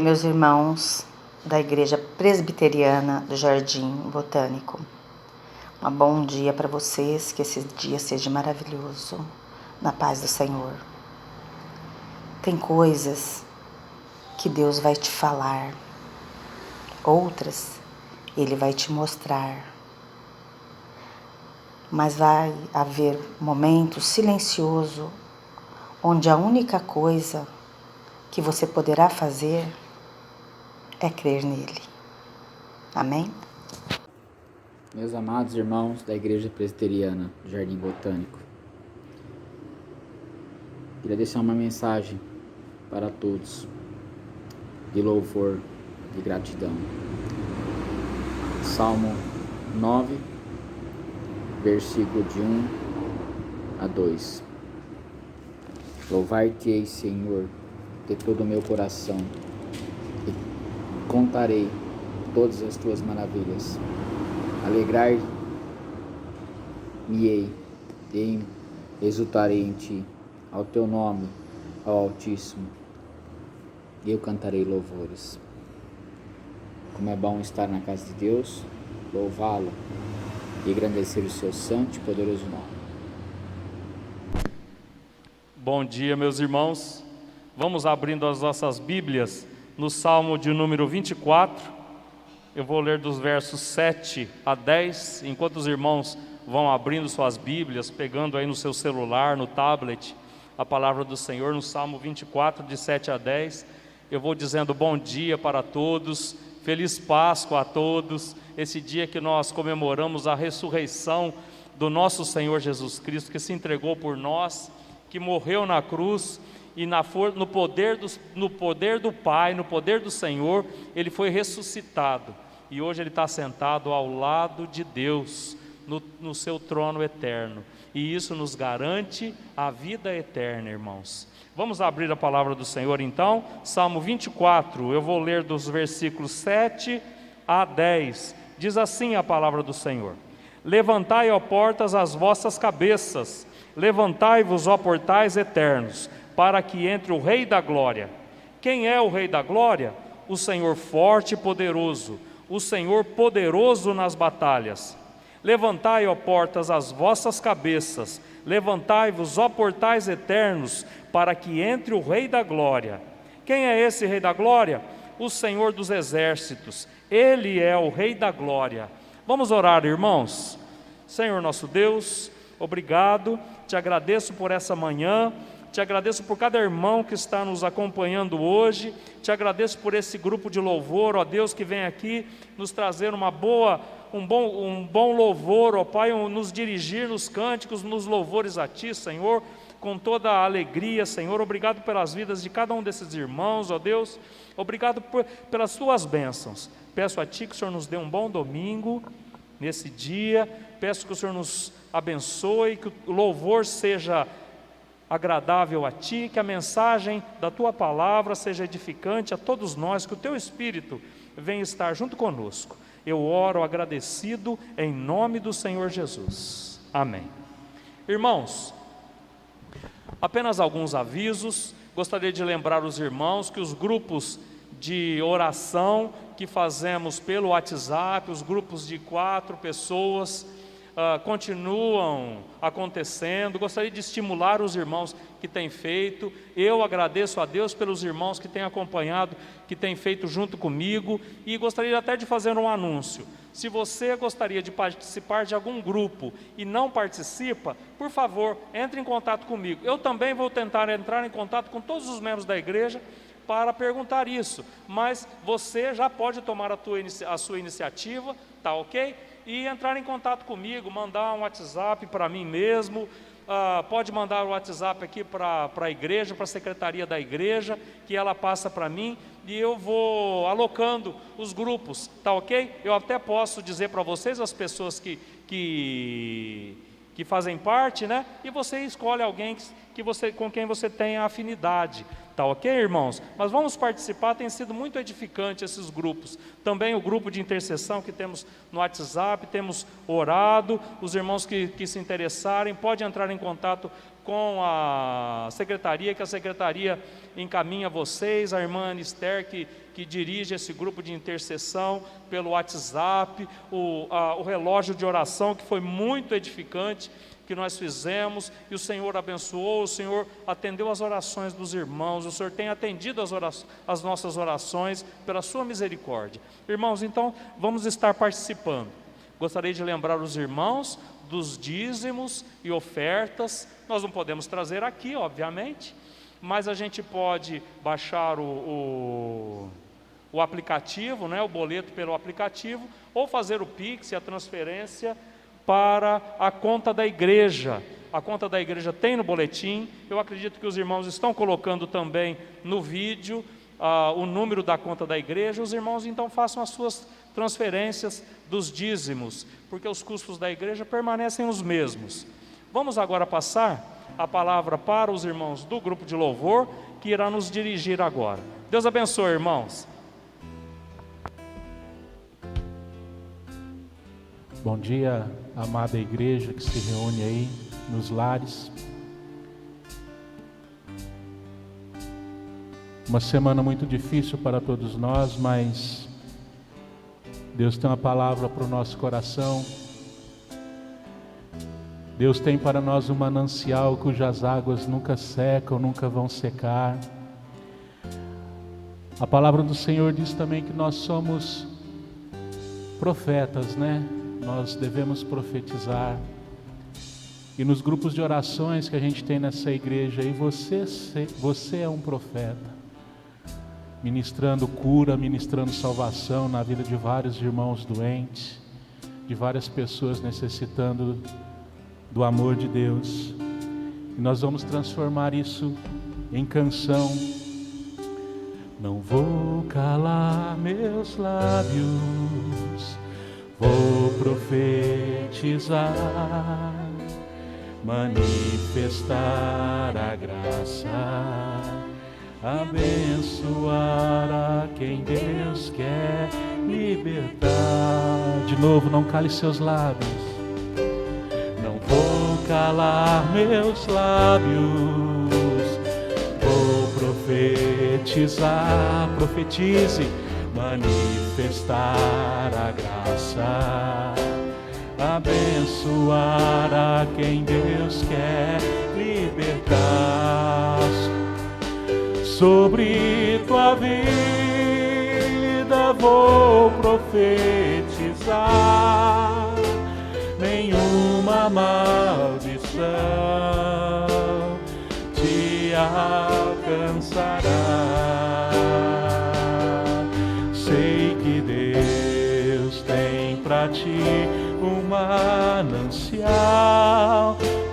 meus irmãos da Igreja Presbiteriana do Jardim Botânico. Um bom dia para vocês, que esse dia seja maravilhoso, na paz do Senhor. Tem coisas que Deus vai te falar, outras Ele vai te mostrar, mas vai haver momentos silenciosos onde a única coisa que você poderá fazer é crer nele. Amém? Meus amados irmãos da Igreja Presbiteriana do Jardim Botânico, queria deixar uma mensagem para todos de louvor, de gratidão. Salmo 9, versículo de 1 a 2. Louvar-te-ei, Senhor, de todo o meu coração, e contarei todas as tuas maravilhas. Alegrar-me-ei e exultarei em ti, ao teu nome, ao Altíssimo, e eu cantarei louvores. Como é bom estar na casa de Deus, louvá-lo e engrandecer o seu santo e poderoso nome. Bom dia, meus irmãos. Vamos abrindo as nossas Bíblias no Salmo de número 24. Eu vou ler dos versos 7 a 10, enquanto os irmãos vão abrindo suas Bíblias, pegando aí no seu celular, no tablet, a palavra do Senhor, no Salmo 24, de 7 a 10. Eu vou dizendo bom dia para todos, feliz Páscoa a todos, esse dia que nós comemoramos a ressurreição do nosso Senhor Jesus Cristo, que se entregou por nós, que morreu na cruz, e no poder do Pai, no poder do Senhor, Ele foi ressuscitado, e hoje Ele está sentado ao lado de Deus, no seu trono eterno, e isso nos garante a vida eterna, irmãos. Vamos abrir a palavra do Senhor então, Salmo 24, eu vou ler dos versículos 7 a 10, diz assim a palavra do Senhor: Levantai, ó portas, as vossas cabeças, levantai-vos, ó portais eternos, para que entre o Rei da Glória. Quem é o Rei da Glória? O Senhor forte e poderoso, o Senhor poderoso nas batalhas. Levantai, ó portas, as vossas cabeças, levantai-vos, ó portais eternos, para que entre o Rei da Glória. Quem é esse Rei da Glória? O Senhor dos Exércitos, Ele é o Rei da Glória. Vamos orar, irmãos. Senhor nosso Deus, obrigado, te agradeço por essa manhã, te agradeço por cada irmão que está nos acompanhando hoje, te agradeço por esse grupo de louvor, ó Deus, que vem aqui nos trazer um bom louvor, ó Pai, nos dirigir nos cânticos, nos louvores a Ti, Senhor, com toda a alegria, Senhor. Obrigado pelas vidas de cada um desses irmãos, ó Deus, obrigado pelas Tuas bênçãos. Peço a Ti que o Senhor nos dê um bom domingo nesse dia, peço que o Senhor nos abençoe, que o louvor seja agradável a Ti, que a mensagem da Tua palavra seja edificante a todos nós, que o Teu Espírito venha estar junto conosco. Eu oro agradecido em nome do Senhor Jesus. Amém. Irmãos, apenas alguns avisos. Gostaria de lembrar os irmãos que os grupos de oração que fazemos pelo WhatsApp, os grupos de 4 pessoas, continuam acontecendo. Gostaria de estimular os irmãos que têm feito. Eu agradeço a Deus pelos irmãos que têm acompanhado, que têm feito junto comigo, e gostaria até de fazer um anúncio. Se você gostaria de participar de algum grupo e não participa, por favor, entre em contato comigo. Eu também vou tentar entrar em contato com todos os membros da igreja para perguntar isso, mas você já pode tomar a sua iniciativa, tá ok? E entrar em contato comigo, mandar um WhatsApp para mim mesmo, pode mandar o WhatsApp aqui para a igreja, para a secretaria da igreja, que ela passa para mim, e eu vou alocando os grupos, tá ok? Eu até posso dizer para vocês, as pessoas que fazem parte, né? E você escolhe alguém com quem você tem afinidade, tá ok, irmãos? Mas vamos participar, tem sido muito edificante esses grupos. Também o grupo de intercessão que temos no WhatsApp, temos orado. Os irmãos que se interessarem, podem entrar em contato com a secretaria, que a secretaria encaminha vocês, a irmã Anister, que que dirige esse grupo de intercessão pelo WhatsApp, o relógio de oração, que foi muito edificante, que nós fizemos, e o Senhor abençoou, o Senhor atendeu as orações dos irmãos, o Senhor tem atendido as nossas orações pela sua misericórdia. Irmãos, então vamos estar participando. Gostaria de lembrar os irmãos dos dízimos e ofertas. Nós não podemos trazer aqui, obviamente, mas a gente pode baixar o aplicativo, né, o boleto pelo aplicativo, ou fazer o Pix e a transferência para a conta da igreja. A conta da igreja tem no boletim. Eu acredito que os irmãos estão colocando também no vídeo o número da conta da igreja. Os irmãos então façam as suas transferências dos dízimos, porque os custos da igreja permanecem os mesmos. Vamos agora passar a palavra para os irmãos do grupo de louvor, que irá nos dirigir agora. Deus abençoe, irmãos. Bom dia, amada igreja que se reúne aí nos lares. Uma semana muito difícil para todos nós, mas Deus tem uma palavra para o nosso coração. Deus tem para nós um manancial cujas águas nunca secam, nunca vão secar. A palavra do Senhor diz também que nós somos profetas, né? Nós devemos profetizar. E nos grupos de orações que a gente tem nessa igreja aí, você é um profeta, ministrando cura, ministrando salvação na vida de vários irmãos doentes, de várias pessoas necessitando do amor de Deus. E nós vamos transformar isso em canção. Não vou calar meus lábios, vou profetizar, manifestar a graça, abençoar a quem Deus quer libertar. De novo, não cale seus lábios. Não vou calar meus lábios, vou profetizar, profetize, manifestar a graça, abençoar a quem Deus quer libertar. Sobre tua vida vou profetizar, nenhuma maldição te alcançará. Sei que Deus tem pra ti um manancial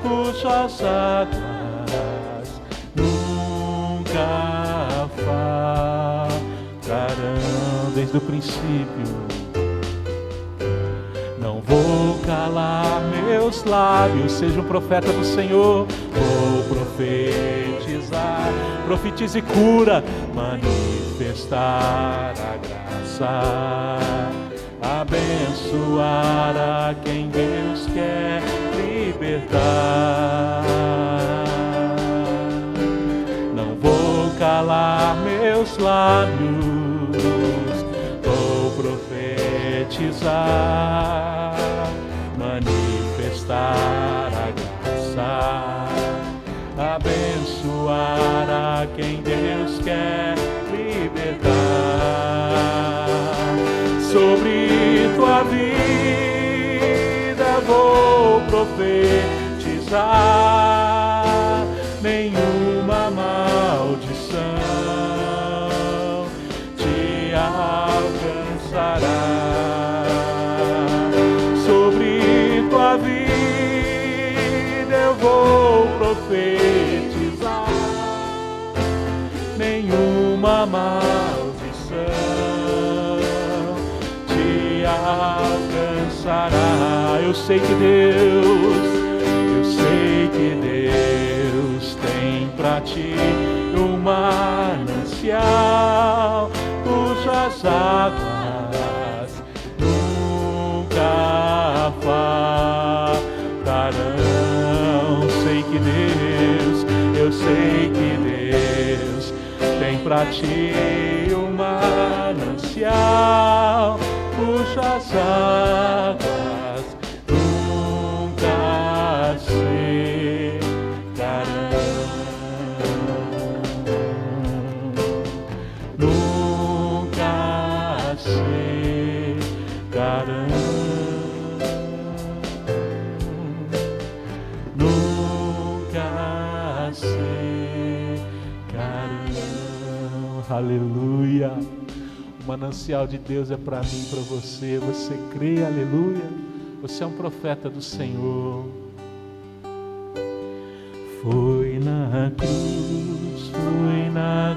cujas águas nunca faltarão. Desde o princípio, não vou calar meus lábios. Seja um profeta do Senhor. Vou profetizar, profetize cura, manifestar a graça, abençoar a quem Deus quer libertar. Não vou calar meus lábios, vou profetizar, manifestar a graça, abençoar a quem Deus quer libertar. Sobre tua vida vou profetizar, nenhuma maldição te alcançará. Sobre tua vida eu vou profetizar, nenhuma maldição te alcançará. Eu sei que Deus tem pra ti um manancial cujas águas nunca faltarão. Eu sei que Deus tem pra ti um manancial cujas águas nunca secarão, nunca secarão, nunca secarão. Aleluia. O manancial de Deus é para mim e para você. Você crê, aleluia? Você é um profeta do Senhor. Foi na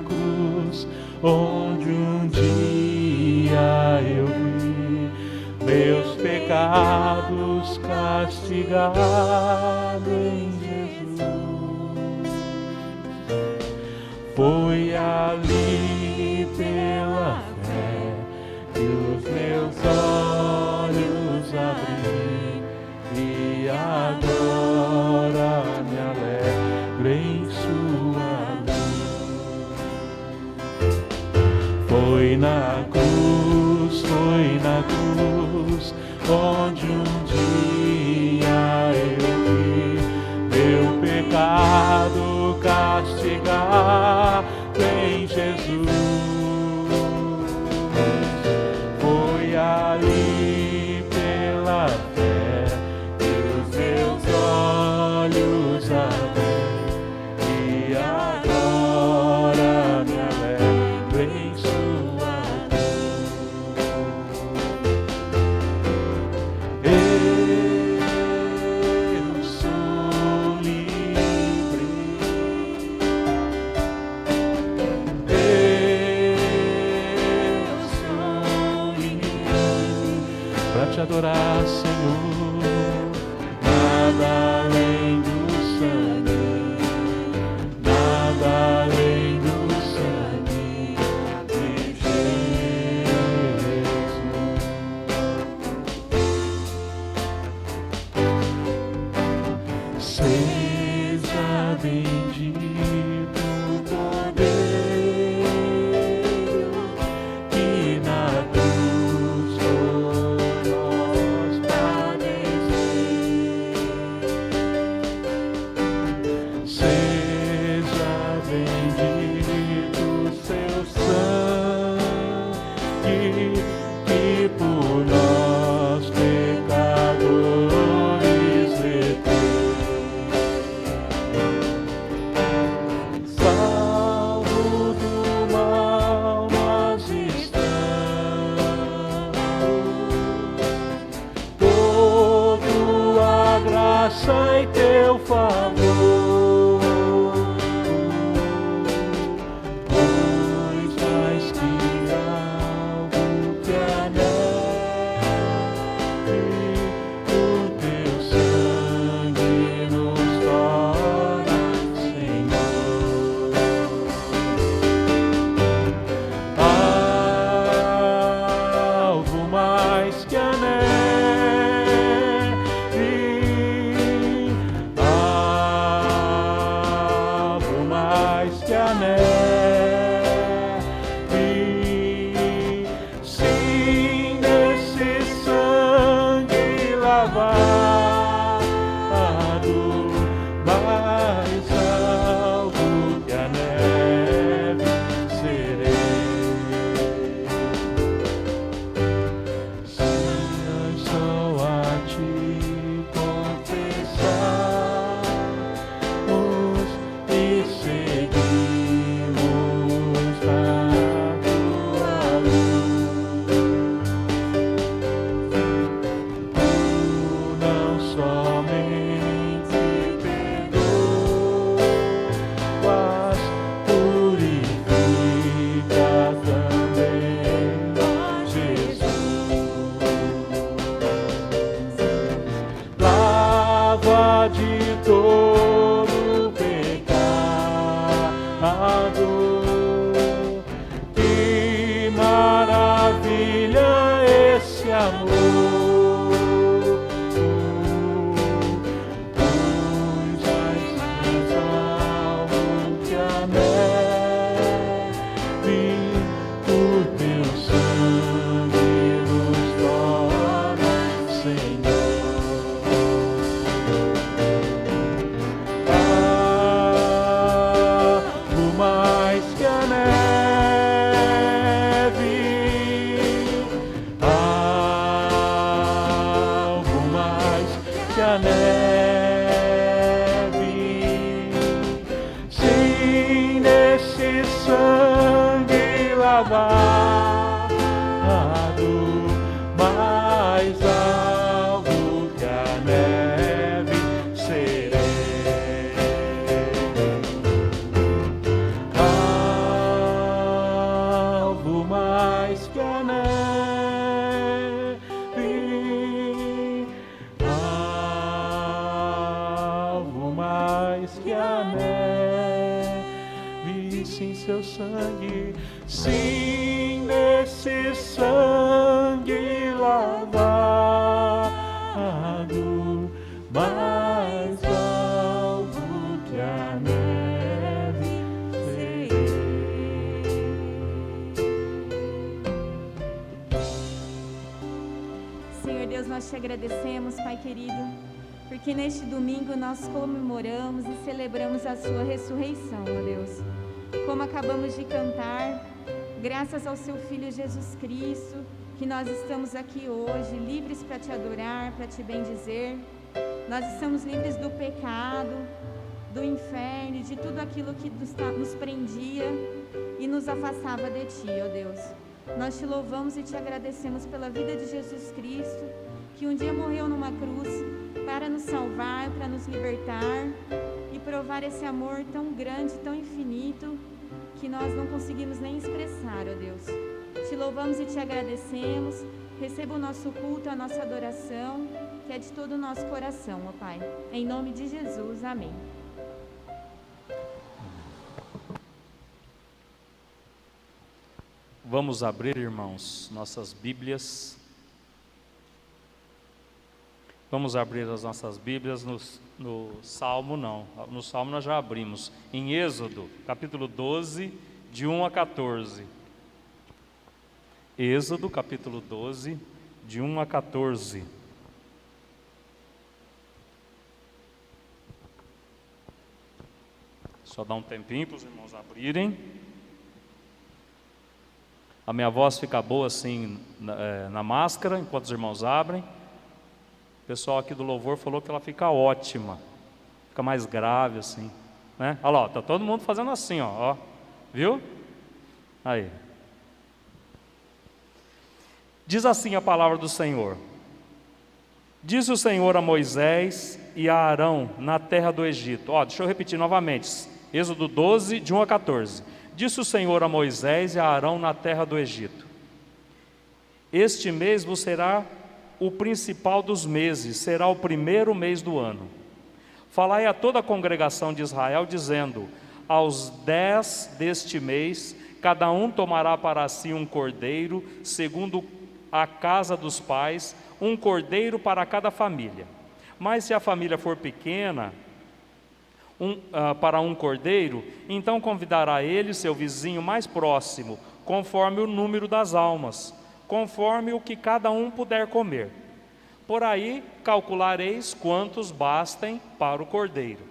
cruz, onde um dia eu vi meus pecados castigados em Jesus. Foi ali pela fé que os meus olhos abri e agora me alegro em sua luz. Foi na cruz, onde um dia eu vi meu pecado castigar em Jesus. Foi ali pela fé que os meus olhos abri e agora me alegro em sua luz. Eu sou livre. Eu sou livre pra te adorar, Senhor. Nada além do sangue, nada além do sangue de Jesus. Seja bendito o Cordeiro que na cruz por nós padeceu. Seja bendito o seu sangue que por nós pecadores verteu. Salvo do mal nós estamos, por tua graça e teu favor, pois mais que algo que a neve, o teu sangue nos torna, Senhor. Algo mais que a neve, algo mais que a neve, sim, nesse sangue lavado, mais alvo que a neve serei. Se nós só a ti confessarmos e seguimos na tua luz, tu não somente perdoas, purifica também, Jesus. Lava de todo pecado. Que maravilha esse amor, pois mais alvo que a neve, lavado, mais alvo que a neve serei, alvo mais que a neve, alvo mais que a neve, sim, seu sangue, sim, nesse sangue lavado, mais alvo que a neve serei. Senhor Deus, nós te agradecemos, Pai querido, porque neste domingo nós comemoramos e celebramos a sua ressurreição, ó Deus. Como acabamos de cantar, graças ao seu Filho Jesus Cristo, que nós estamos aqui hoje, livres para te adorar, para te bendizer. Nós estamos livres do pecado, do inferno, de tudo aquilo que nos prendia e nos afastava de ti, ó Deus. Nós te louvamos e te agradecemos pela vida de Jesus Cristo, que um dia morreu numa cruz para nos salvar, para nos libertar e provar esse amor tão grande, tão infinito, que nós não conseguimos nem expressar, ó Deus. Te louvamos e te agradecemos. Receba o nosso culto, a nossa adoração, que é de todo o nosso coração, ó Pai. Em nome de Jesus, amém. Vamos abrir, irmãos, nossas Bíblias. Vamos abrir as nossas Bíblias no Salmo, não. No Salmo nós já abrimos. Em Êxodo, capítulo 12, de 1 a 14. Êxodo, capítulo 12, de 1 a 14. Só dá um tempinho para os irmãos abrirem. A minha voz fica boa assim na máscara, enquanto os irmãos abrem. O pessoal aqui do louvor falou que ela fica ótima, fica mais grave assim, né? Olha lá, tá todo mundo fazendo assim, ó, viu? Aí. Diz assim a palavra do Senhor: Disse o Senhor a Moisés e a Arão na terra do Egito. Deixa eu repetir novamente, Êxodo 12, de 1 a 14. Disse o Senhor a Moisés e a Arão na terra do Egito: Este mês vos será o principal dos meses, será o primeiro mês do ano. Falai a toda a congregação de Israel, dizendo: Aos 10 deste mês, cada um tomará para si um cordeiro, segundo a casa dos pais, um cordeiro para cada família. Mas se a família for pequena, para um cordeiro, então convidará ele seu vizinho mais próximo, conforme o número das almas, conforme o que cada um puder comer. Por aí calculareis quantos bastem para o cordeiro.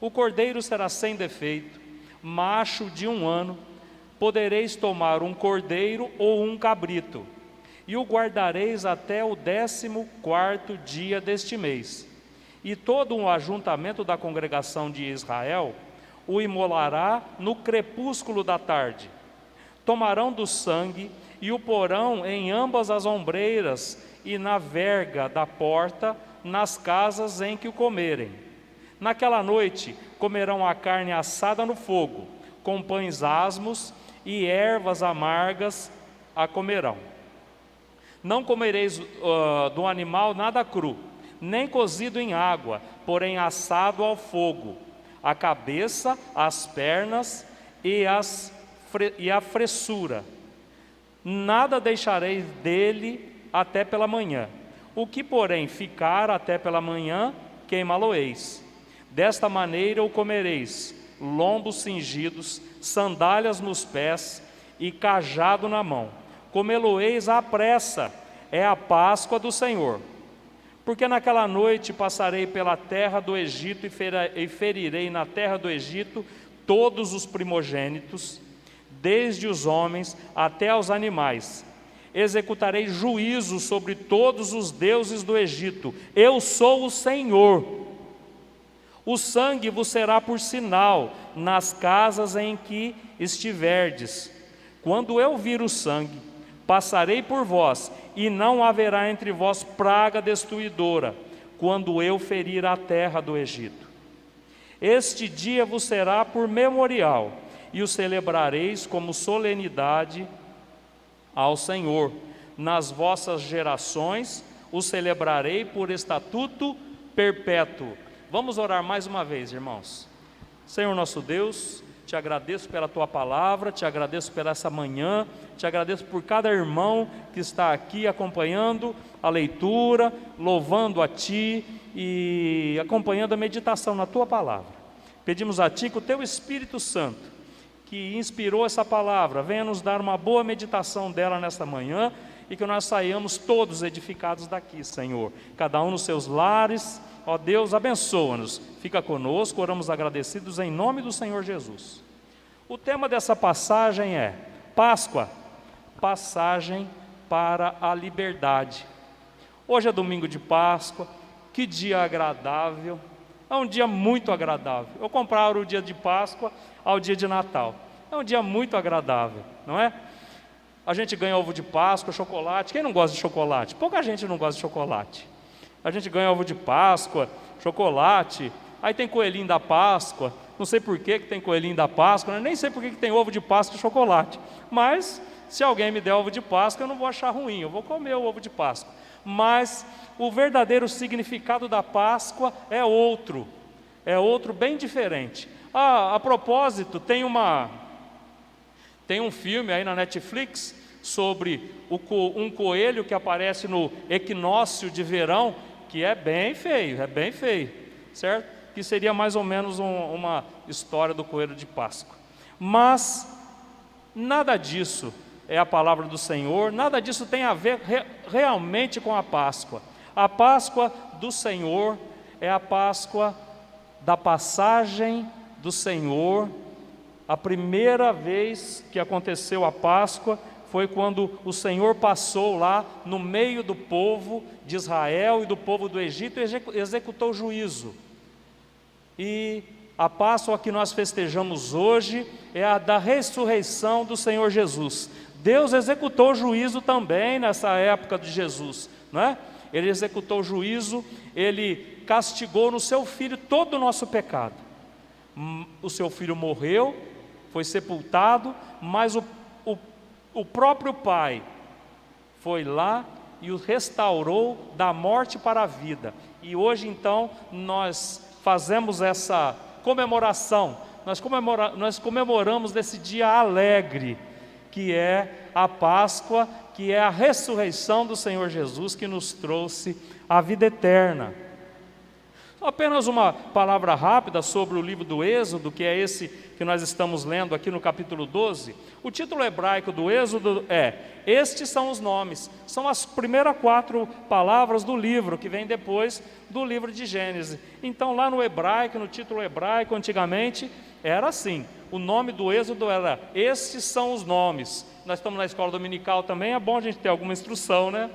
O cordeiro será sem defeito, macho de 1 ano. Podereis tomar um cordeiro ou um cabrito, e o guardareis até o 14º dia deste mês. E todo o ajuntamento da congregação de Israel o imolará no crepúsculo da tarde. Tomarão do sangue e o porão em ambas as ombreiras e na verga da porta, nas casas em que o comerem. Naquela noite comerão a carne assada no fogo, com pães asmos e ervas amargas a comerão. Não comereis do animal nada cru, nem cozido em água, porém assado ao fogo, a cabeça, as pernas e a fressura. Nada deixareis dele até pela manhã. O que, porém, ficar até pela manhã, queimá-lo-eis. Desta maneira o comereis: lombos cingidos, sandálias nos pés e cajado na mão. Comê-lo-eis à pressa, é a Páscoa do Senhor. Porque naquela noite passarei pela terra do Egito e ferirei na terra do Egito todos os primogênitos, desde os homens até os animais. Executarei juízo sobre todos os deuses do Egito. Eu sou o Senhor. O sangue vos será por sinal nas casas em que estiverdes. Quando eu vir o sangue, passarei por vós, e não haverá entre vós praga destruidora, quando eu ferir a terra do Egito. Este dia vos será por memorial, e o celebrareis como solenidade ao Senhor. Nas vossas gerações o celebrarei por estatuto perpétuo. Vamos orar mais uma vez, irmãos. Senhor nosso Deus, te agradeço pela tua palavra, te agradeço por essa manhã, te agradeço por cada irmão que está aqui acompanhando a leitura, louvando a ti e acompanhando a meditação na tua palavra. Pedimos a ti que o teu Espírito Santo, que inspirou essa palavra, venha nos dar uma boa meditação dela nesta manhã e que nós saiamos todos edificados daqui, Senhor, cada um nos seus lares. Ó Deus, abençoa-nos, fica conosco, oramos agradecidos em nome do Senhor Jesus. O tema dessa passagem é Páscoa, passagem para a liberdade. Hoje é domingo de Páscoa, que dia agradável, é um dia muito agradável. Eu comparo o dia de Páscoa ao dia de Natal, é um dia muito agradável, não é? A gente ganha ovo de Páscoa, chocolate. Quem não gosta de chocolate? Pouca gente não gosta de chocolate. A gente ganha ovo de Páscoa, chocolate, aí tem coelhinho da Páscoa, não sei por que tem coelhinho da Páscoa, nem sei por que tem ovo de Páscoa e chocolate, mas se alguém me der ovo de Páscoa eu não vou achar ruim, eu vou comer o ovo de Páscoa. Mas o verdadeiro significado da Páscoa é outro bem diferente. A propósito, tem um filme aí na Netflix sobre um coelho que aparece no equinócio de verão, que é bem feio, certo? Que seria mais ou menos uma história do coelho de Páscoa. Mas nada disso é a palavra do Senhor, nada disso tem a ver realmente com a Páscoa. A Páscoa do Senhor é a Páscoa da passagem do Senhor. A primeira vez que aconteceu a Páscoa foi quando o Senhor passou lá no meio do povo de Israel e do povo do Egito e executou o juízo. E a Páscoa que nós festejamos hoje é a da ressurreição do Senhor Jesus. Deus executou o juízo também nessa época de Jesus, não é? Ele executou o juízo, Ele castigou no seu Filho todo o nosso pecado. O seu Filho morreu, foi sepultado, mas o próprio Pai foi lá e o restaurou da morte para a vida. E hoje então nós fazemos essa comemoração, nós comemoramos desse dia alegre, que é a Páscoa, que é a ressurreição do Senhor Jesus, que nos trouxe a vida eterna. Apenas uma palavra rápida sobre o livro do Êxodo, que é esse que nós estamos lendo aqui no capítulo 12. O título hebraico do Êxodo é: Estes são os nomes. São as primeiras 4 palavras do livro, que vem depois do livro de Gênesis. Então lá no hebraico, no título hebraico, antigamente, era assim. O nome do Êxodo era: Estes são os nomes. Nós estamos na escola dominical também, é bom a gente ter alguma instrução, né?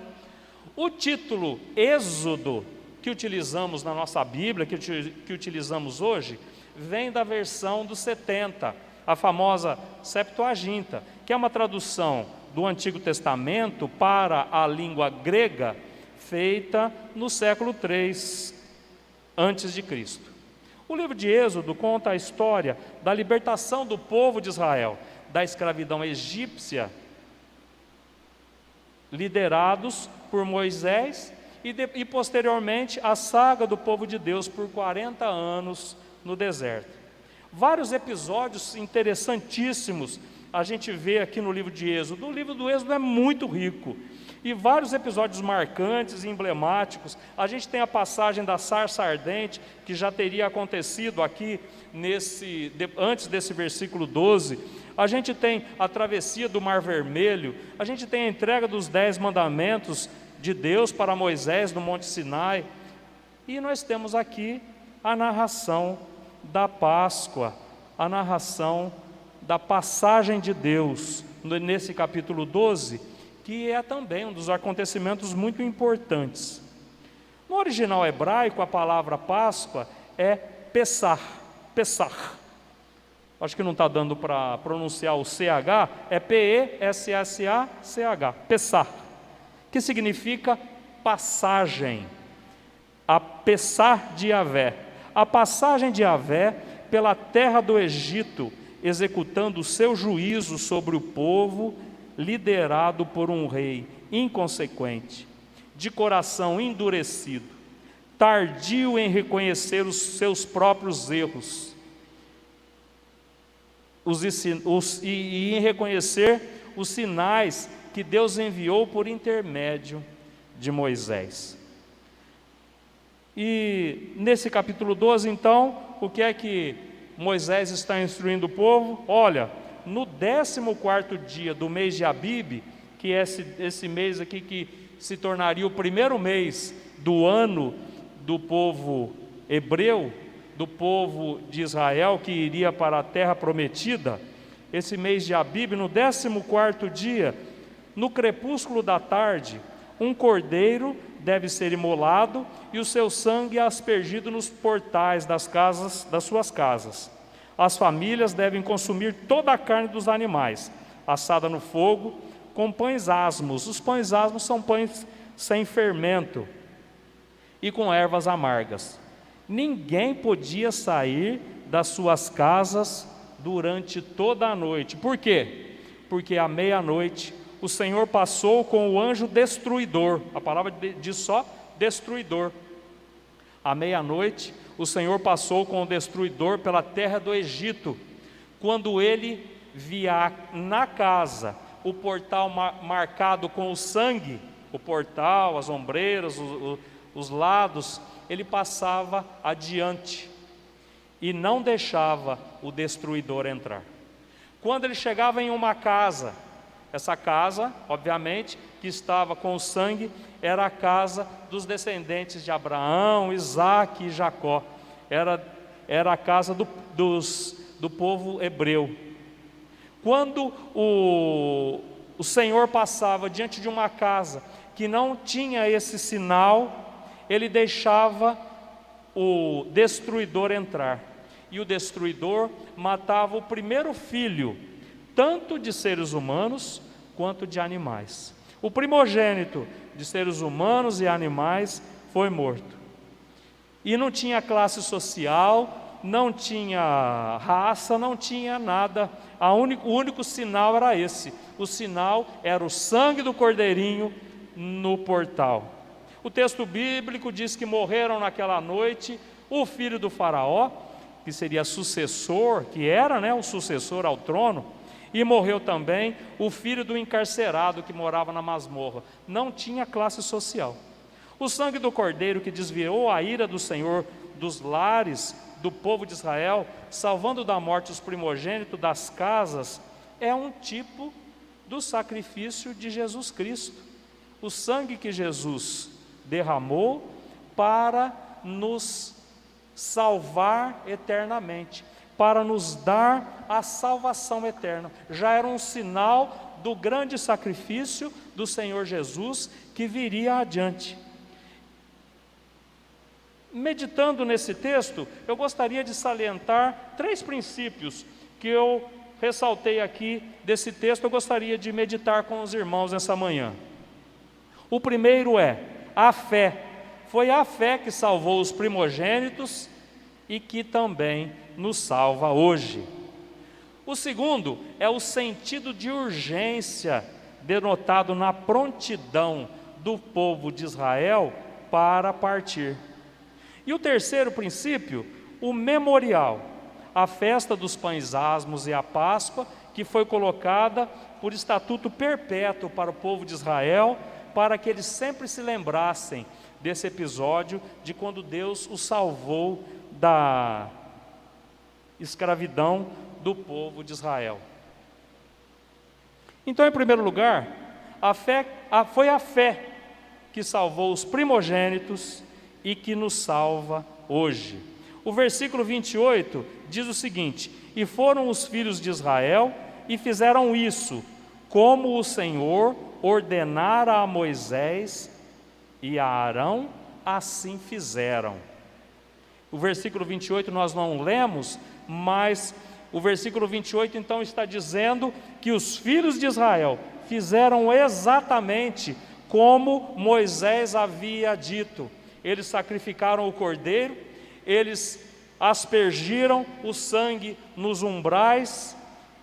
O título Êxodo, que utilizamos na nossa Bíblia, que utilizamos hoje, vem da versão dos 70, a famosa Septuaginta, que é uma tradução do Antigo Testamento para a língua grega, feita no século III antes de Cristo. O livro de Êxodo conta a história da libertação do povo de Israel da escravidão egípcia, liderados por Moisés, e posteriormente a saga do povo de Deus por 40 anos no deserto. Vários episódios interessantíssimos a gente vê aqui no livro de Êxodo. O livro do Êxodo é muito rico e vários episódios marcantes e emblemáticos. A gente tem a passagem da sarça ardente, que já teria acontecido aqui antes desse versículo 12. A gente tem a travessia do Mar Vermelho, a gente tem a entrega dos 10 mandamentos de Deus para Moisés no Monte Sinai, e nós temos aqui a narração da Páscoa, a narração da passagem de Deus, nesse capítulo 12, que é também um dos acontecimentos muito importantes. No original hebraico, a palavra Páscoa é Pessah. acho que não está dando para pronunciar o CH, é P-E-S-S-A-C-H, Pessah, que significa passagem, a Pessah de Yahvé, a passagem de Yahvé pela terra do Egito, executando o seu juízo sobre o povo, liderado por um rei inconsequente, de coração endurecido, tardio em reconhecer os seus próprios erros, e em reconhecer os sinais que Deus enviou por intermédio de Moisés. E nesse capítulo 12, então, o que é que Moisés está instruindo o povo? Olha, no 14º dia do mês de Abib, que é esse mês aqui que se tornaria o primeiro mês do ano do povo hebreu, do povo de Israel que iria para a terra prometida, esse mês de Abib, no 14º dia, no crepúsculo da tarde, um cordeiro deve ser imolado e o seu sangue aspergido nos portais das suas casas. As famílias devem consumir toda a carne dos animais, assada no fogo, com pães asmos. Os pães asmos são pães sem fermento e com ervas amargas. Ninguém podia sair das suas casas durante toda a noite. Por quê? Porque à meia-noite o Senhor passou com o anjo destruidor. A palavra diz só destruidor. À meia-noite o Senhor passou com o destruidor pela terra do Egito. Quando ele via na casa o portal marcado com o sangue, o portal, as ombreiras, os lados, ele passava adiante e não deixava o destruidor entrar. Quando ele chegava em uma casa, essa casa, obviamente, que estava com o sangue, era a casa dos descendentes de Abraão, Isaque e Jacó. Era a casa do povo hebreu. Quando o Senhor passava diante de uma casa que não tinha esse sinal, ele deixava o destruidor entrar. E o destruidor matava o primeiro filho, tanto de seres humanos quanto de animais. O primogênito de seres humanos e animais foi morto. E não tinha classe social, não tinha raça, não tinha nada. O único sinal era esse. O sinal era o sangue do cordeirinho no portal. O texto bíblico diz que morreram naquela noite o filho do faraó, que seria sucessor, que era, o sucessor ao trono, e morreu também o filho do encarcerado que morava na masmorra. Não tinha classe social. O sangue do cordeiro que desviou a ira do Senhor dos lares do povo de Israel, salvando da morte os primogênitos das casas, é um tipo do sacrifício de Jesus Cristo. O sangue que Jesus derramou para nos salvar eternamente, para nos dar a salvação eterna. Já era um sinal do grande sacrifício do Senhor Jesus que viria adiante. Meditando nesse texto, eu gostaria de salientar 3 princípios que eu ressaltei aqui desse texto. Eu gostaria de meditar com os irmãos nessa manhã. O primeiro é a fé. Foi a fé que salvou os primogênitos e que também nos salva hoje. O segundo é o sentido de urgência denotado na prontidão do povo de Israel para partir. E o terceiro princípio, o memorial, a festa dos pães asmos e a Páscoa, que foi colocada por estatuto perpétuo para o povo de Israel, para que eles sempre se lembrassem desse episódio de quando Deus os salvou da escravidão do povo de Israel. Então, em primeiro lugar, foi a fé que salvou os primogênitos e que nos salva hoje. O versículo 28 diz o seguinte: e foram os filhos de Israel e fizeram isso, como o Senhor ordenara a Moisés e a Arão, assim fizeram. O versículo 28 nós não lemos, mas O versículo 28 então está dizendo que os filhos de Israel fizeram exatamente como Moisés havia dito. Eles sacrificaram o cordeiro, eles aspergiram o sangue nos umbrais,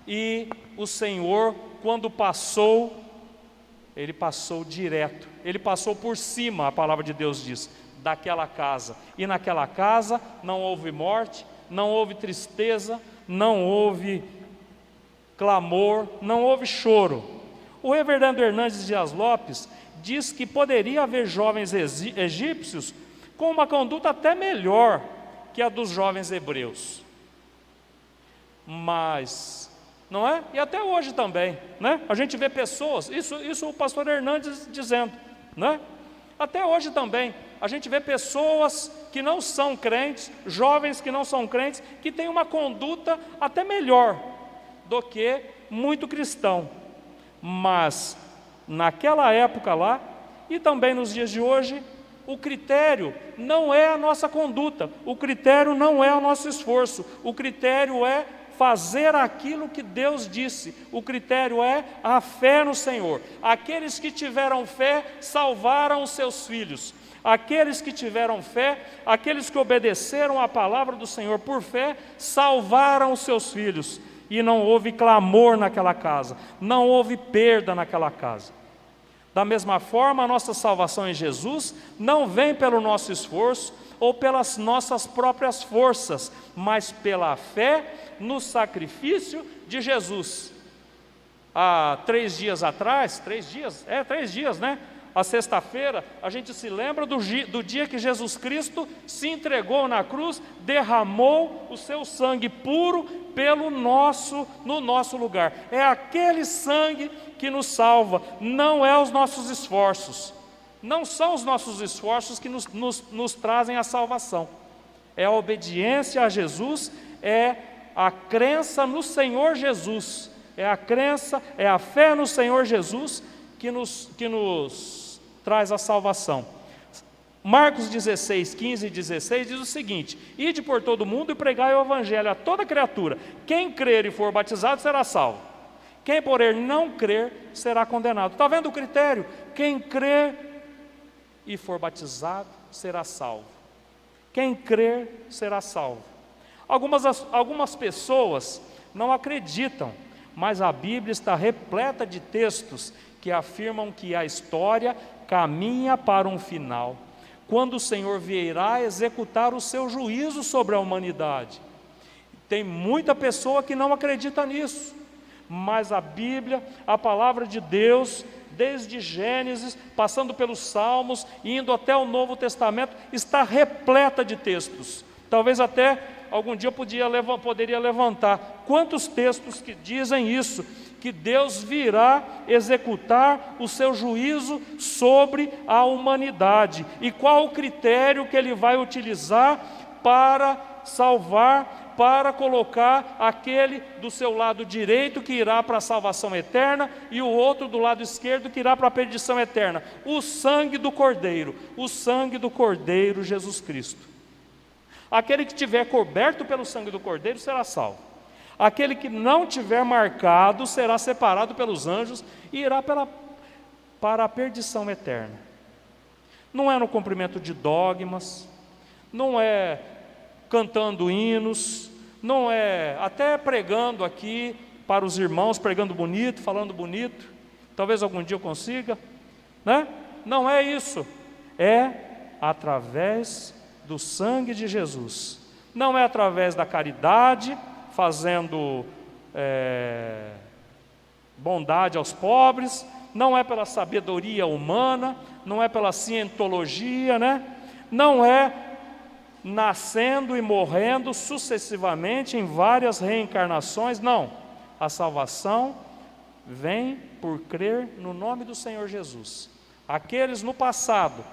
e o Senhor, quando passou, ele passou direto, ele passou por cima, a palavra de Deus diz, daquela casa. E naquela casa não houve morte, não houve tristeza, não houve clamor, não houve choro. O reverendo Hernandes Dias Lopes diz que poderia haver jovens egípcios com uma conduta até melhor que a dos jovens hebreus. Mas, não é? E até hoje também, né? A gente vê pessoas, isso o pastor Hernandes dizendo, né? Até hoje também, a gente vê pessoas que não são crentes, jovens que não são crentes, que têm uma conduta até melhor do que muito cristão. Mas, naquela época lá, e também nos dias de hoje, o critério não é a nossa conduta, o critério não é o nosso esforço, o critério é fazer aquilo que Deus disse, o critério é a fé no Senhor. Aqueles que tiveram fé salvaram os seus filhos, aqueles que tiveram fé, aqueles que obedeceram a palavra do Senhor por fé, salvaram os seus filhos, e não houve clamor naquela casa, não houve perda naquela casa. Da mesma forma, a nossa salvação em Jesus não vem pelo nosso esforço ou pelas nossas próprias forças, mas pela fé no sacrifício de Jesus. Há 3 dias atrás, 3 dias, né? A sexta-feira, a gente se lembra do dia que Jesus Cristo se entregou na cruz, derramou o seu sangue puro no nosso lugar. É aquele sangue que nos salva, não é os nossos esforços. Não são os nossos esforços que nos trazem a salvação. É a obediência a Jesus, é a crença no Senhor Jesus. É a crença, é a fé no Senhor Jesus que nos traz a salvação. Marcos 16, 15 e 16 diz o seguinte: ide por todo o mundo e pregai o evangelho a toda criatura. Quem crer e for batizado será salvo. Quem, porém, não crer será condenado. Está vendo o critério? Quem crer e for batizado será salvo. Quem crer será salvo. Algumas pessoas não acreditam, mas a Bíblia está repleta de textos que afirmam que a história caminha para um final, quando o Senhor virá executar o seu juízo sobre a humanidade. Tem muita pessoa que não acredita nisso, mas a Bíblia, a palavra de Deus, desde Gênesis, passando pelos Salmos, indo até o Novo Testamento, está repleta de textos. Talvez até algum dia poderia levantar quantos textos que dizem isso, que Deus virá executar o seu juízo sobre a humanidade, e qual o critério que Ele vai utilizar para salvar, para colocar aquele do seu lado direito que irá para a salvação eterna, e o outro do lado esquerdo que irá para a perdição eterna. O sangue do Cordeiro, Jesus Cristo. Aquele que tiver coberto pelo sangue do Cordeiro será salvo. Aquele que não tiver marcado será separado pelos anjos e irá para a perdição eterna. Não é no cumprimento de dogmas, não é cantando hinos, não é até pregando aqui para os irmãos, pregando bonito, falando bonito. Talvez algum dia eu consiga, né? Não é isso. É através do sangue de Jesus. Não é através da caridade, fazendo bondade aos pobres, não é pela sabedoria humana, não é pela cientologia, né? Não é nascendo e morrendo sucessivamente em várias reencarnações, não. A salvação vem por crer no nome do Senhor Jesus. Aqueles no passado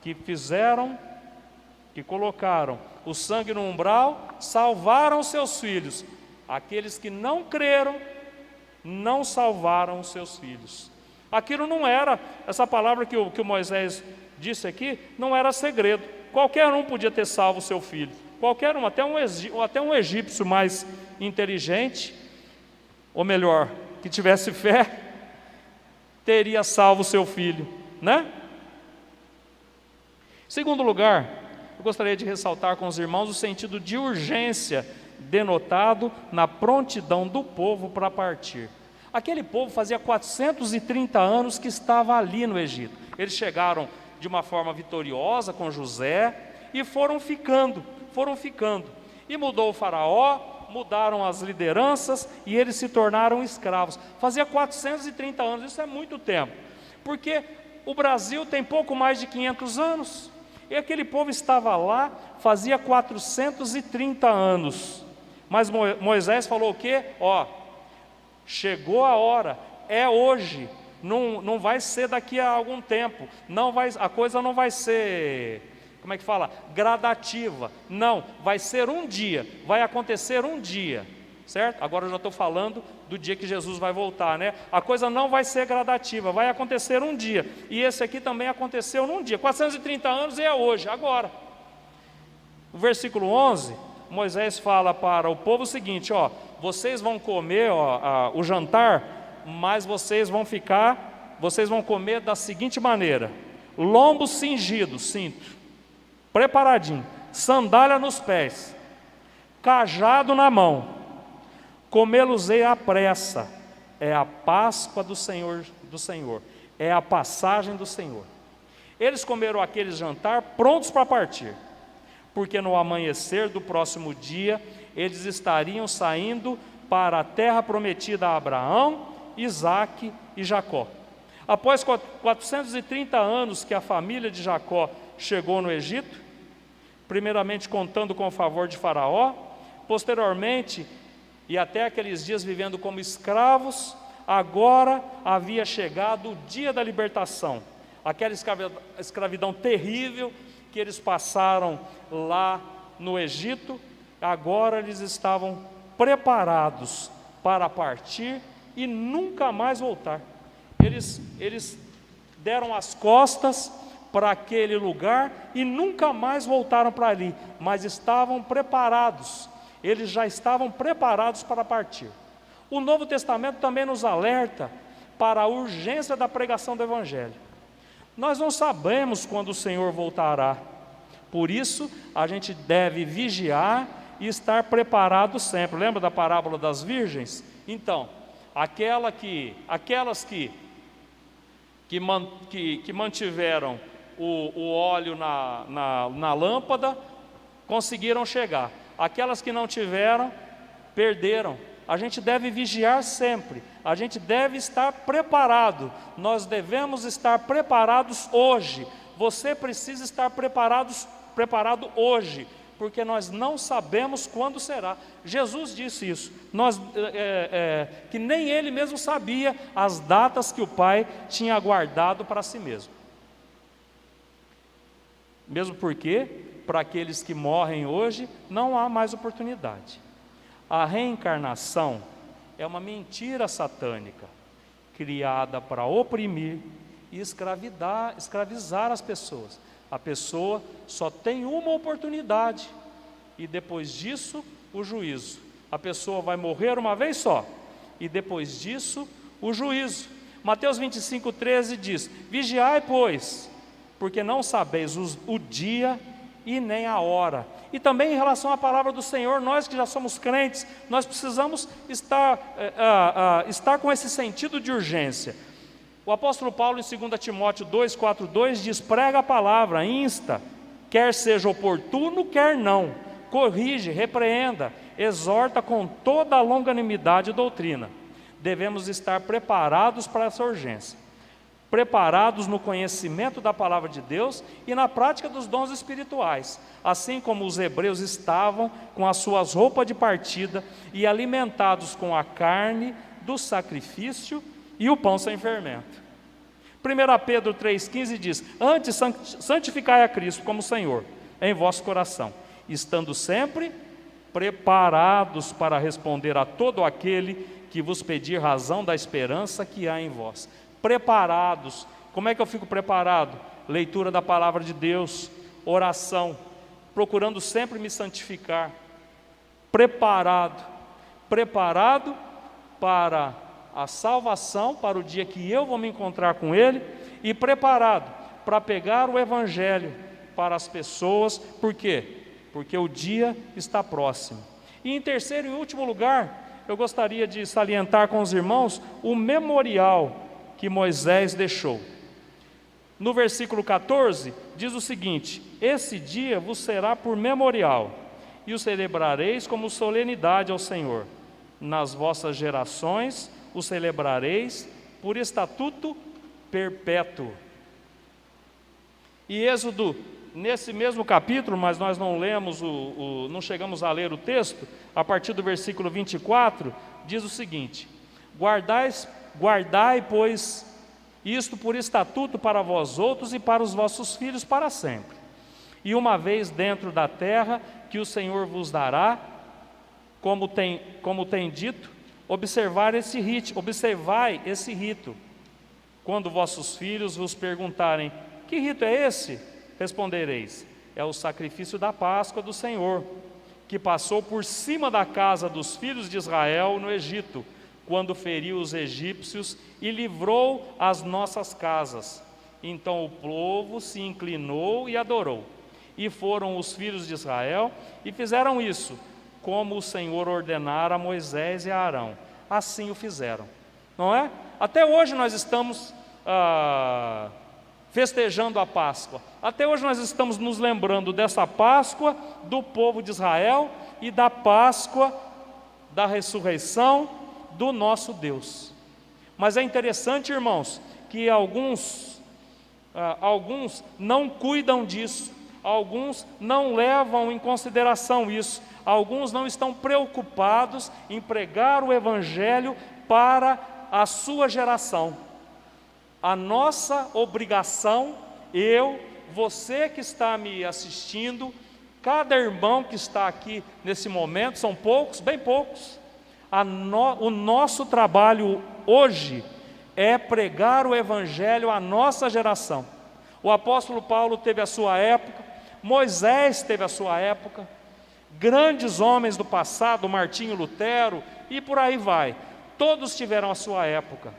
que colocaram o sangue no umbral, salvaram seus filhos. Aqueles que não creram, não salvaram os seus filhos. Aquilo não era, essa palavra que o Moisés disse aqui, não era segredo. Qualquer um podia ter salvo o seu filho. Qualquer um, até um egípcio mais inteligente, ou melhor, que tivesse fé, teria salvo seu filho, né? Em segundo lugar, eu gostaria de ressaltar com os irmãos o sentido de urgência denotado na prontidão do povo para partir. Aquele povo fazia 430 anos que estava ali no Egito. Eles chegaram de uma forma vitoriosa com José e foram ficando. E mudou o faraó, mudaram as lideranças e eles se tornaram escravos. Fazia 430 anos, isso é muito tempo, porque o Brasil tem pouco mais de 500 anos, e aquele povo estava lá, fazia 430 anos, mas Moisés falou o quê? Chegou a hora, é hoje, não vai ser daqui a algum tempo, a coisa não vai ser, como é que fala? Gradativa, não, vai ser um dia, vai acontecer um dia, certo? Agora eu já estou falando do dia que Jesus vai voltar, né? A coisa não vai ser gradativa, vai acontecer um dia, e esse aqui também aconteceu num dia, 430 anos e é hoje, agora. O versículo 11, Moisés fala para o povo o seguinte, vocês vão comer o jantar, mas vocês vão comer da seguinte maneira: lombo cingido, cinto, preparadinho, sandália nos pés, cajado na mão, comê-los-ei à pressa, é a Páscoa do Senhor, é a passagem do Senhor. Eles comeram aquele jantar prontos para partir, porque no amanhecer do próximo dia, eles estariam saindo para a terra prometida a Abraão, Isaque e Jacó. Após 430 anos que a família de Jacó chegou no Egito, primeiramente contando com o favor de Faraó, posteriormente, e até aqueles dias vivendo como escravos, agora havia chegado o dia da libertação, aquela escravidão terrível que eles passaram lá no Egito, agora eles estavam preparados para partir e nunca mais voltar. Eles deram as costas para aquele lugar e nunca mais voltaram para ali, mas estavam preparados, eles já estavam preparados para partir. O Novo Testamento também nos alerta para a urgência da pregação do Evangelho. Nós não sabemos quando o Senhor voltará, por isso a gente deve vigiar e estar preparado sempre. Lembra da parábola das virgens? Então, aquelas que mantiveram o óleo na lâmpada, conseguiram chegar. Aquelas que não tiveram, perderam. A gente deve vigiar sempre, a gente deve estar preparado, nós devemos estar preparados hoje. Você precisa estar preparado hoje, porque nós não sabemos quando será. Jesus disse isso, que nem Ele mesmo sabia as datas que o Pai tinha guardado para si mesmo. Mesmo porque, para aqueles que morrem hoje, não há mais oportunidade. A reencarnação é uma mentira satânica, criada para oprimir e escravizar as pessoas. A pessoa só tem uma oportunidade e depois disso o juízo. A pessoa vai morrer uma vez só e depois disso o juízo. Mateus 25:13 diz: vigiai, pois, porque não sabeis o dia e nem a hora. E também em relação à palavra do Senhor, nós que já somos crentes, nós precisamos estar com esse sentido de urgência. O apóstolo Paulo em 2 Timóteo 2:4-2 diz: prega a palavra, insta, quer seja oportuno, quer não, corrige, repreenda, exorta com toda a longanimidade e doutrina. Devemos estar preparados para essa urgência, preparados no conhecimento da palavra de Deus e na prática dos dons espirituais, assim como os hebreus estavam com as suas roupas de partida e alimentados com a carne do sacrifício e o pão sem fermento. 1 Pedro 3,15 diz: antes santificai a Cristo como Senhor em vosso coração, estando sempre preparados para responder a todo aquele que vos pedir razão da esperança que há em vós. Preparados. Como é que eu fico preparado? Leitura da palavra de Deus, oração, procurando sempre me santificar, preparado. preparado para a salvação, para o dia que eu vou me encontrar com Ele, e preparado para pegar o Evangelho para as pessoas. Por quê? Porque o dia está próximo. E em terceiro e último lugar, eu gostaria de salientar com os irmãos o memorial que Moisés deixou. No versículo 14, diz o seguinte: esse dia vos será por memorial, e o celebrareis como solenidade ao Senhor. Nas vossas gerações o celebrareis por estatuto perpétuo. E Êxodo, nesse mesmo capítulo, mas nós não lemos, não chegamos a ler o texto, a partir do versículo 24, diz o seguinte: guardai, pois, isto por estatuto para vós outros e para os vossos filhos para sempre. E uma vez dentro da terra que o Senhor vos dará, como tem dito, observai esse rito. Quando vossos filhos vos perguntarem: que rito é esse? Respondereis: é o sacrifício da Páscoa do Senhor, que passou por cima da casa dos filhos de Israel no Egito, quando feriu os egípcios e livrou as nossas casas. Então o povo se inclinou e adorou. E foram os filhos de Israel e fizeram isso, como o Senhor ordenara a Moisés e a Arão. Assim o fizeram. Não é? Até hoje nós estamos festejando a Páscoa. Até hoje nós estamos nos lembrando dessa Páscoa do povo de Israel e da Páscoa da ressurreição do nosso Deus. Mas é interessante, irmãos, que alguns não cuidam disso, alguns não levam em consideração isso, alguns não estão preocupados em pregar o Evangelho para a sua geração. A nossa obrigação, você que está me assistindo, cada irmão que está aqui nesse momento, são poucos, bem poucos, o nosso trabalho hoje é pregar o Evangelho à nossa geração. O apóstolo Paulo teve a sua época, Moisés teve a sua época, grandes homens do passado, Martinho Lutero e por aí vai, todos tiveram a sua época.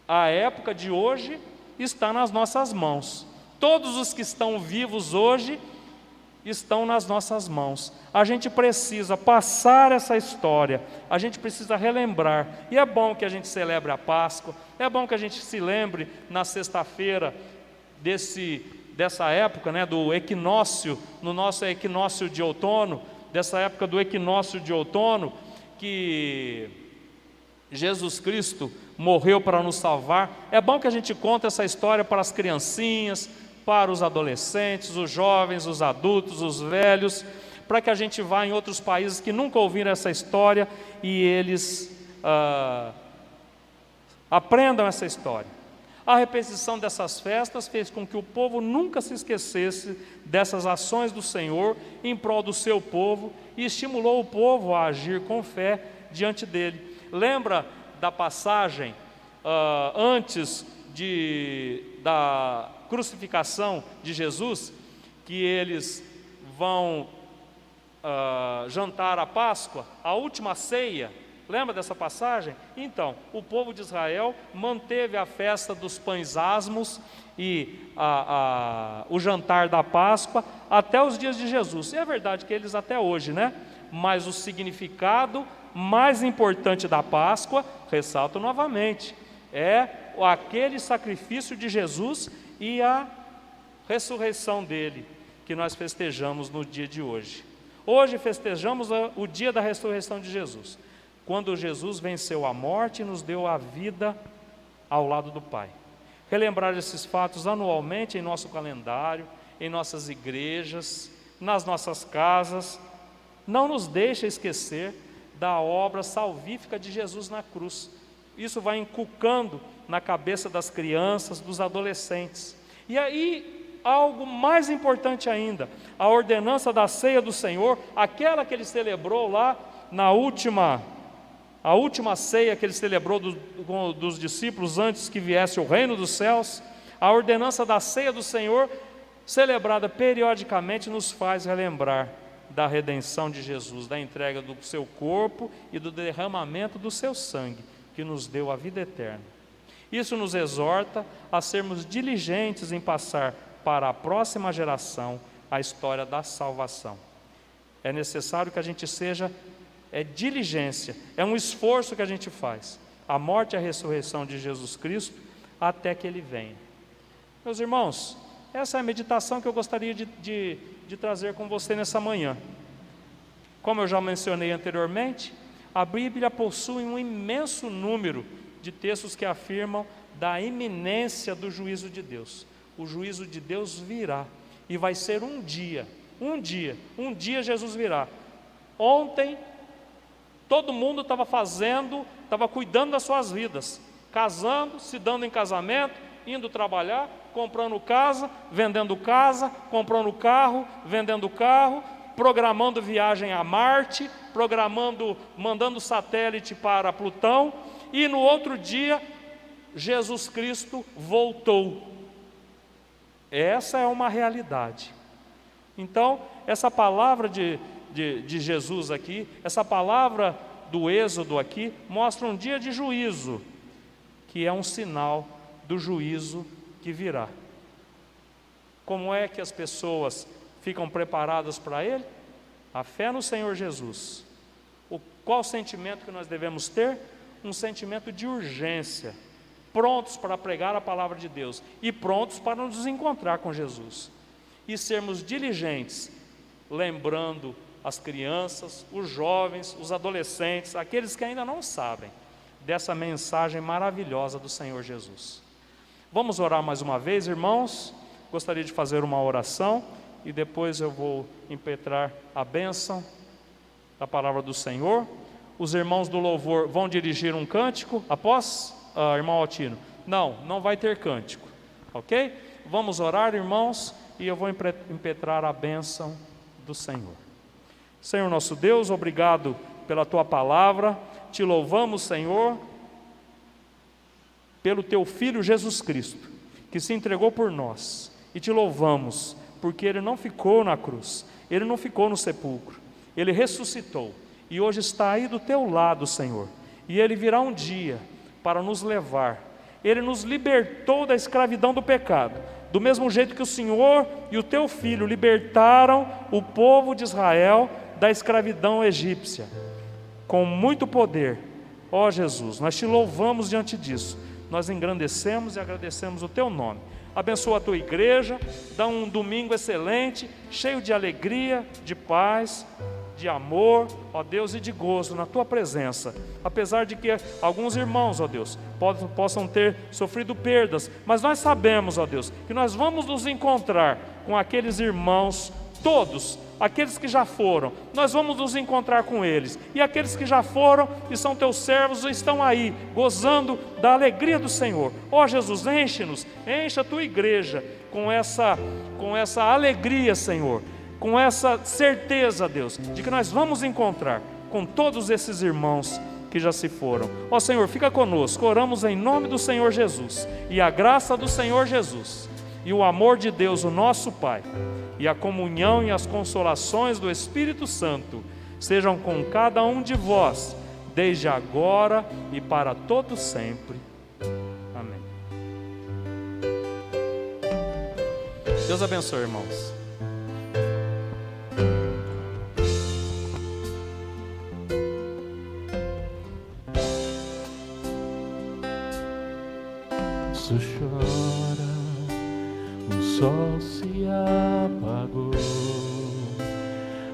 A época de hoje está nas nossas mãos. Todos os que estão vivos hoje estão nas nossas mãos. A gente precisa passar essa história, a gente precisa relembrar. E é bom que a gente celebre a Páscoa, é bom que a gente se lembre na sexta-feira dessa época, né, do equinócio, no nosso equinócio de outono, dessa época do equinócio de outono, que Jesus Cristo morreu para nos salvar. É bom que a gente conte essa história para as criancinhas, para os adolescentes, os jovens, os adultos, os velhos, para que a gente vá em outros países que nunca ouviram essa história e eles aprendam essa história. A repetição dessas festas fez com que o povo nunca se esquecesse dessas ações do Senhor em prol do seu povo e estimulou o povo a agir com fé diante dele. Lembra da passagem antes da crucificação de Jesus, que eles vão jantar a Páscoa, a última ceia? Lembra dessa passagem? Então, o povo de Israel manteve a festa dos pães asmos e o jantar da Páscoa até os dias de Jesus. E é verdade que eles até hoje, né? Mas o significado mais importante da Páscoa, ressalto novamente, é aquele sacrifício de Jesus e a ressurreição dele, que nós festejamos no dia de hoje. Hoje festejamos o dia da ressurreição de Jesus, quando Jesus venceu a morte e nos deu a vida ao lado do Pai. Relembrar esses fatos anualmente em nosso calendário, em nossas igrejas, nas nossas casas, não nos deixa esquecer da obra salvífica de Jesus na cruz. Isso vai inculcando na cabeça das crianças, dos adolescentes. E aí, algo mais importante ainda, a ordenança da ceia do Senhor, aquela que ele celebrou lá na última ceia que ele celebrou dos discípulos antes que viesse o reino dos céus. A ordenança da ceia do Senhor, celebrada periodicamente, nos faz relembrar da redenção de Jesus, da entrega do seu corpo e do derramamento do seu sangue, que nos deu a vida eterna. Isso nos exorta a sermos diligentes em passar para a próxima geração a história da salvação. É necessário que a gente seja, diligência, é um esforço que a gente faz, a morte e a ressurreição de Jesus Cristo, até que Ele venha. Meus irmãos, essa é a meditação que eu gostaria de trazer com você nessa manhã. Como eu já mencionei anteriormente, a Bíblia possui um imenso número de textos que afirmam da iminência do juízo de Deus. O juízo de Deus virá, e vai ser um dia Jesus virá. Ontem, todo mundo estava cuidando das suas vidas, casando, se dando em casamento, indo trabalhar, comprando casa, vendendo casa, comprando carro, vendendo carro, programando viagem a Marte, mandando satélite para Plutão, e no outro dia, Jesus Cristo voltou. Essa é uma realidade. Então, essa palavra de Jesus aqui, essa palavra do Êxodo aqui, mostra um dia de juízo, que é um sinal do juízo que virá. Como é que as pessoas ficam preparadas para ele? A fé no Senhor Jesus. Qual sentimento que nós devemos ter? Um sentimento de urgência, prontos para pregar a palavra de Deus e prontos para nos encontrar com Jesus. E sermos diligentes, lembrando as crianças, os jovens, os adolescentes, aqueles que ainda não sabem dessa mensagem maravilhosa do Senhor Jesus. Vamos orar mais uma vez, irmãos. Gostaria de fazer uma oração e depois eu vou impetrar a bênção da palavra do Senhor. Os irmãos do louvor vão dirigir um cântico após, irmão Altino? Não vai ter cântico, ok? Vamos orar, irmãos, e eu vou impetrar a bênção do Senhor. Senhor nosso Deus, obrigado pela Tua palavra, te louvamos, Senhor, pelo Teu Filho Jesus Cristo, que se entregou por nós, e te louvamos, porque Ele não ficou na cruz, Ele não ficou no sepulcro, Ele ressuscitou, e hoje está aí do Teu lado, Senhor, e Ele virá um dia para nos levar. Ele nos libertou da escravidão do pecado, do mesmo jeito que o Senhor e o Teu Filho libertaram o povo de Israel da escravidão egípcia, com muito poder. Ó Jesus, nós te louvamos diante disso, nós engrandecemos e agradecemos o Teu nome. Abençoa a Tua igreja, dá um domingo excelente, cheio de alegria, de paz, de amor, ó Deus, e de gozo na Tua presença. Apesar de que alguns irmãos, ó Deus, possam ter sofrido perdas, mas nós sabemos, ó Deus, que nós vamos nos encontrar com aqueles irmãos, todos, aqueles que já foram, nós vamos nos encontrar com eles, e aqueles que já foram e são Teus servos estão aí, gozando da alegria do Senhor. Ó Jesus, enche-nos, enche a Tua igreja com essa alegria, Senhor, com essa certeza, Deus, de que nós vamos encontrar com todos esses irmãos que já se foram. Ó Senhor, fica conosco, oramos em nome do Senhor Jesus, e a graça do Senhor Jesus, e o amor de Deus, o nosso Pai, e a comunhão e as consolações do Espírito Santo, sejam com cada um de vós, desde agora e para todo sempre. Amém. Deus abençoe, irmãos. Chora, o sol se apagou,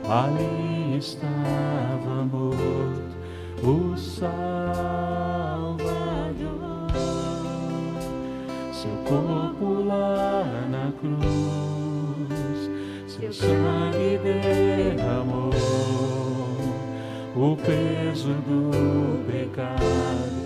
ali estava morto o Salvador, seu corpo lá na cruz, seu sangue derramou o peso do pecado.